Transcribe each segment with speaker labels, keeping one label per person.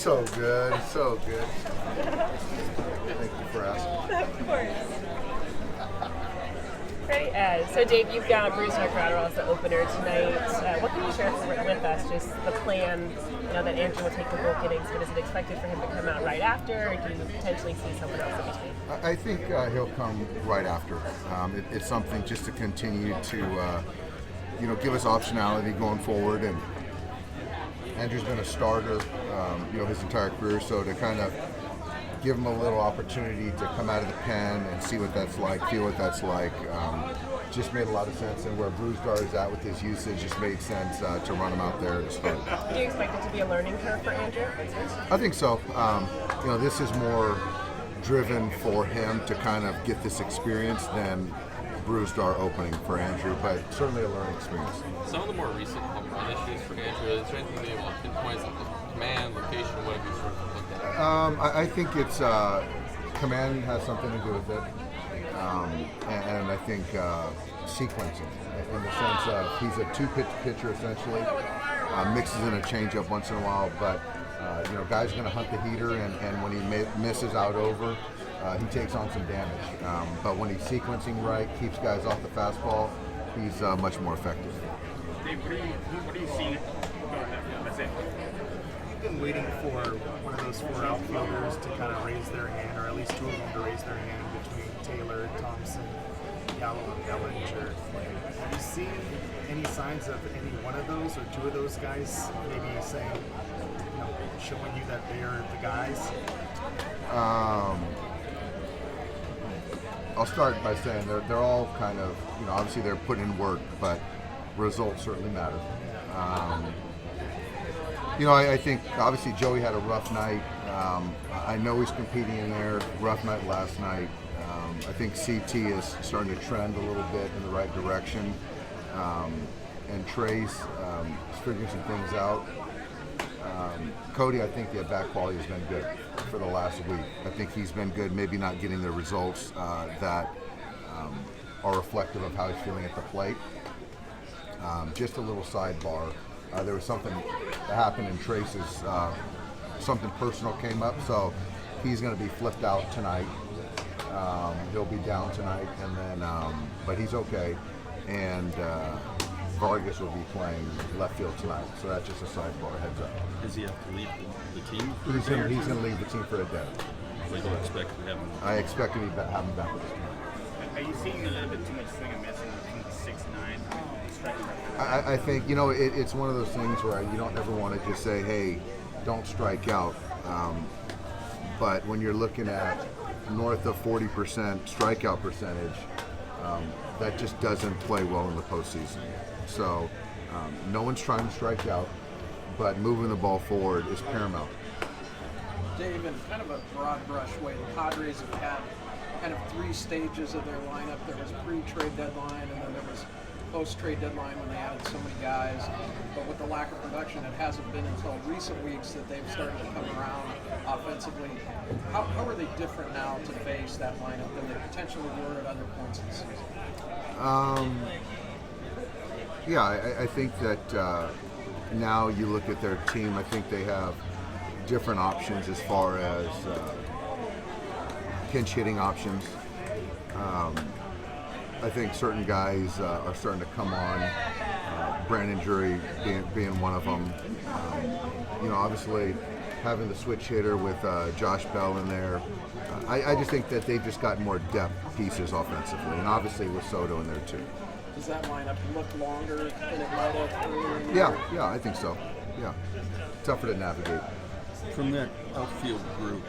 Speaker 1: So good, so good. Thank you for asking.
Speaker 2: Of course. Great. So, Dave, you've got Bruce Nocratero as the opener tonight. What can you share with us? Just the plan. You know that Andrew will take the bulk innings, but is it expected for him to come out right after, or do you potentially see someone else in between?
Speaker 1: I think he'll come right after. It's something just to continue to, give us optionality going forward. And Andrew's been a starter, his entire career, so to kind of give him a little opportunity to come out of the pen and see what that's like, feel what that's like, just made a lot of sense. And where Brusdar is at with his usage, just made sense to run him out there to start.
Speaker 2: Do you expect it to be a learning curve for Andrew?
Speaker 1: I think so. This is more driven for him to kind of get this experience than Brusdar opening for Andrew, but certainly a learning experience.
Speaker 3: Some of the more recent home run issues for Andrew, is there anything you want to pinpoint, like command, location, whatever you sort of looked at?
Speaker 1: I think it's command has something to do with it, and I think sequencing, in the sense of he's a two-pitch pitcher essentially, mixes in a changeup once in a while, but guys are going to hunt the heater, and when he misses out over, he takes on some damage. But when he's sequencing right, keeps guys off the fastball, he's much more effective.
Speaker 4: Dave, what do you see? That's it. You've been waiting for one of those four outfielders to kind of raise their hand, or at least two of them to raise their hand between Taylor, Thompson, Gallo, and Bellinger. Have you seen any signs of any one of those or two of those guys maybe saying, showing you that they are the guys?
Speaker 1: I'll start by saying they're all kind of, obviously they're putting in work, but results certainly matter. I think obviously Joey had a rough night. I know he's competing in there. Rough night last night. I think CT is starting to trend a little bit in the right direction. And Trey's figuring some things out. Cody, I think the at-bat quality has been good for the last week. I think he's been good, maybe not getting the results that are reflective of how he's feeling at the plate. Just a little sidebar. There was something that happened in Trace's, something personal came up, so he's going to be flipped out tonight. He'll be down tonight, and then, but he's okay. And Vargas will be playing left field tonight, so that's just a sidebar, heads up.
Speaker 5: Does he have to leave the team?
Speaker 1: He's going to leave the team for a day.
Speaker 5: So you don't expect to have him?
Speaker 1: I expect to have him back with us tonight.
Speaker 4: Are you seeing a little bit too much swing and miss in the 6-9 strike rate?
Speaker 1: I think, it's one of those things where you don't ever want to just say, hey, don't strike out. But when you're looking at north of 40% strikeout percentage, that just doesn't play well in the postseason. So no one's trying to strike out, but moving the ball forward is paramount.
Speaker 6: Dave, in kind of a broad brush way, the Padres have had kind of three stages of their lineup. There was pre-trade deadline, and then there was post-trade deadline when they added so many guys. But with the lack of production, it hasn't been until recent weeks that they've started to come around offensively. How are they different now to face that lineup than they potentially were at other points in the season?
Speaker 1: I think that now you look at their team, I think they have different options as far as pinch hitting options. I think certain guys are starting to come on. Brandon Drury being one of them. Obviously having the switch hitter with Josh Bell in there. I just think that they've just got more depth pieces offensively, and obviously with Soto in there too.
Speaker 6: Does that lineup look longer than it might have earlier in the year?
Speaker 1: Yeah, I think so. Yeah, tougher to navigate.
Speaker 5: From that outfield group,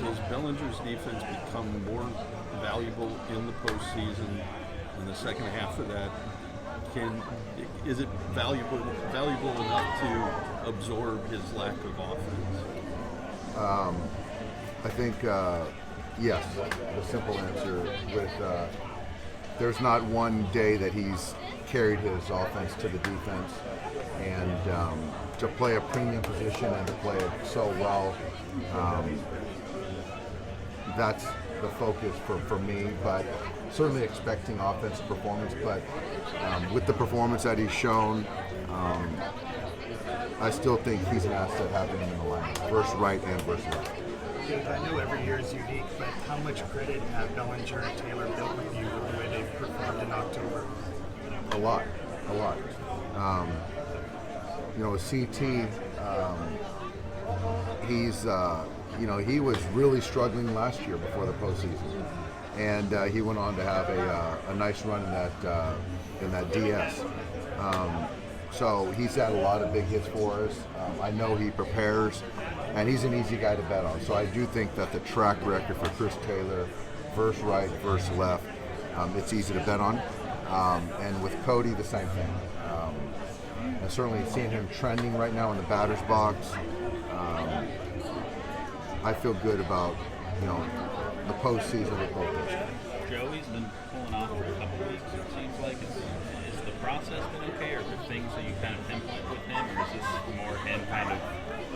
Speaker 5: does Bellinger's defense become more valuable in the postseason? In the second half of that, is it valuable enough to absorb his lack of offense?
Speaker 1: I think yes. The simple answer with there's not one day that he's carried his offense to the defense, and to play a premium position and to play it so well, that's the focus for me. But certainly expecting offensive performance, but with the performance that he's shown, I still think he's an asset having him in the lineup, versus right and versus left.
Speaker 4: Dave, I know every year is unique, but how much credit have Bellinger and Taylor built with you with the way they've performed in October?
Speaker 1: A lot. With CT, he's he was really struggling last year before the postseason, and he went on to have a nice run in that DS. So he's had a lot of big hits for us. I know he prepares, and he's an easy guy to bet on. So I do think that the track record for Chris Taylor, versus right, versus left, it's easy to bet on. And with Cody, the same thing. And certainly seeing him trending right now in the batter's box, I feel good about the postseason with both of us.
Speaker 7: Joey's been pulling off for a couple weeks. It seems like is the process been okay, or are there things that you kind of pinpoint with him, or is this more him kind of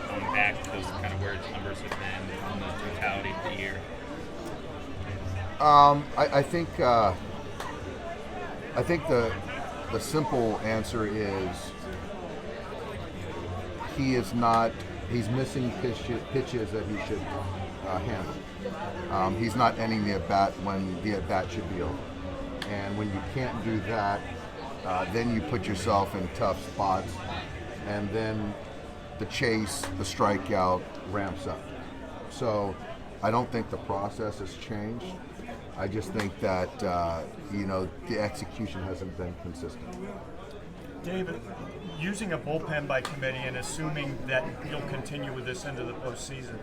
Speaker 7: going back to kind of where his numbers have been in the totality of the year?
Speaker 1: I think the simple answer is he's missing pitches that he should handle. He's not ending the at-bat when the at-bat should be over. And when you can't do that, then you put yourself in tough spots, and then the chase, the strikeout ramps up. So I don't think the process has changed. I just think that the execution hasn't been consistent.
Speaker 8: David, using a bullpen by committee and assuming that you'll continue with this into the postseason,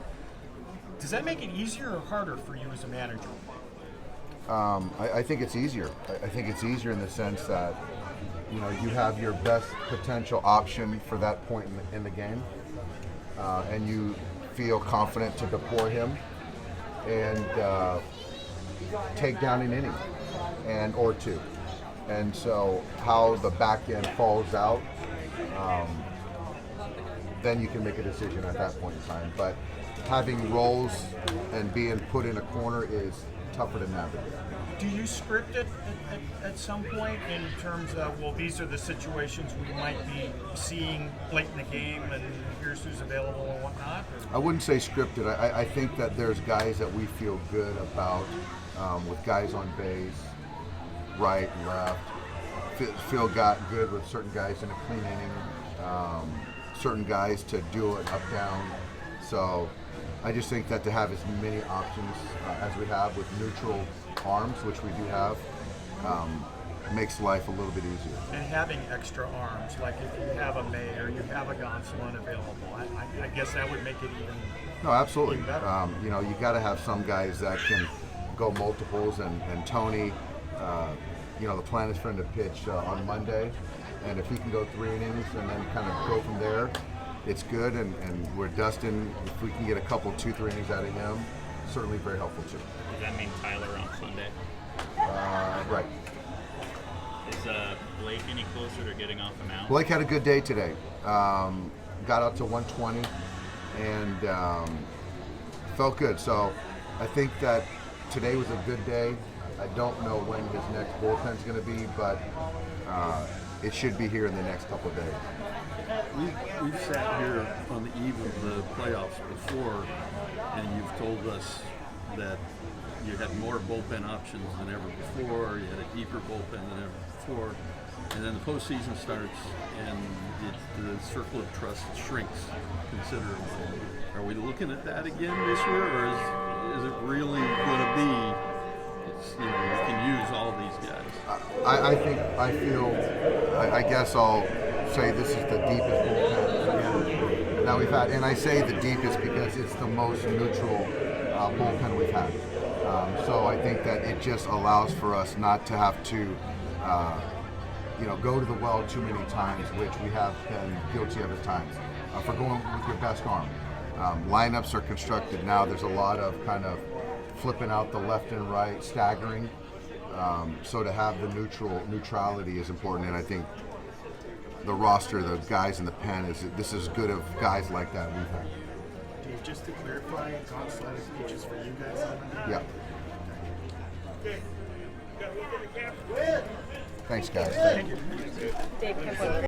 Speaker 8: does that make it easier or harder for you as a manager?
Speaker 1: I think it's easier. I think it's easier in the sense that you have your best potential option for that point in the game, and you feel confident to deploy him and take down an inning or two. And so how the back end falls out, then you can make a decision at that point in time. But having roles and being put in a corner is tougher to navigate.
Speaker 8: Do you script it at some point in terms of, well, these are the situations we might be seeing late in the game and here's who's available and whatnot?
Speaker 1: I wouldn't say scripted. I think that there's guys that we feel good about with guys on base, right and left. Feel got good with certain guys in a clean inning, certain guys to do it up down. So I just think that to have as many options as we have with neutral arms, which we do have, makes life a little bit easier.
Speaker 8: And having extra arms, like if you have a May or you have a Gonsolin available, I guess that would make it even.
Speaker 1: No, absolutely.
Speaker 8: Even better.
Speaker 1: You got to have some guys that can go multiples, and Tony, the plan is for him to pitch on Monday, and if he can go 3 innings and then kind of go from there, it's good. And we're Dustin, if we can get a couple 2-3 innings out of him, certainly very helpful too.
Speaker 7: Does that mean Tyler on Sunday?
Speaker 1: Right.
Speaker 7: Is Blake any closer to getting off the mound?
Speaker 1: Blake had a good day today. Got out to 120 and felt good. So I think that today was a good day. I don't know when his next bullpen's going to be, but it should be here in the next couple of days.
Speaker 5: We've sat here on the eve of the playoffs before, and you've told us that you had more bullpen options than ever before, you had a deeper bullpen than ever before, and then the postseason starts and the circle of trust shrinks considerably. Are we looking at that again this year, or is it really going to be, you can use all these guys?
Speaker 1: I guess I'll say this is the deepest bullpen that we've had. And I say the deepest because it's the most neutral bullpen we've had. So I think that it just allows for us not to have to, go to the well too many times, which we have been guilty of at times, for going with your best arm. Lineups are constructed now. There's a lot of kind of flipping out the left and right, staggering. So to have the neutrality is important, and I think the roster, the guys in the pen, this is good of guys like that we've had.
Speaker 4: Dave, just to clarify, Gonsolin pitches for you guys on Monday?
Speaker 1: Yeah. Thanks, guys. Thank you.
Speaker 2: Dave,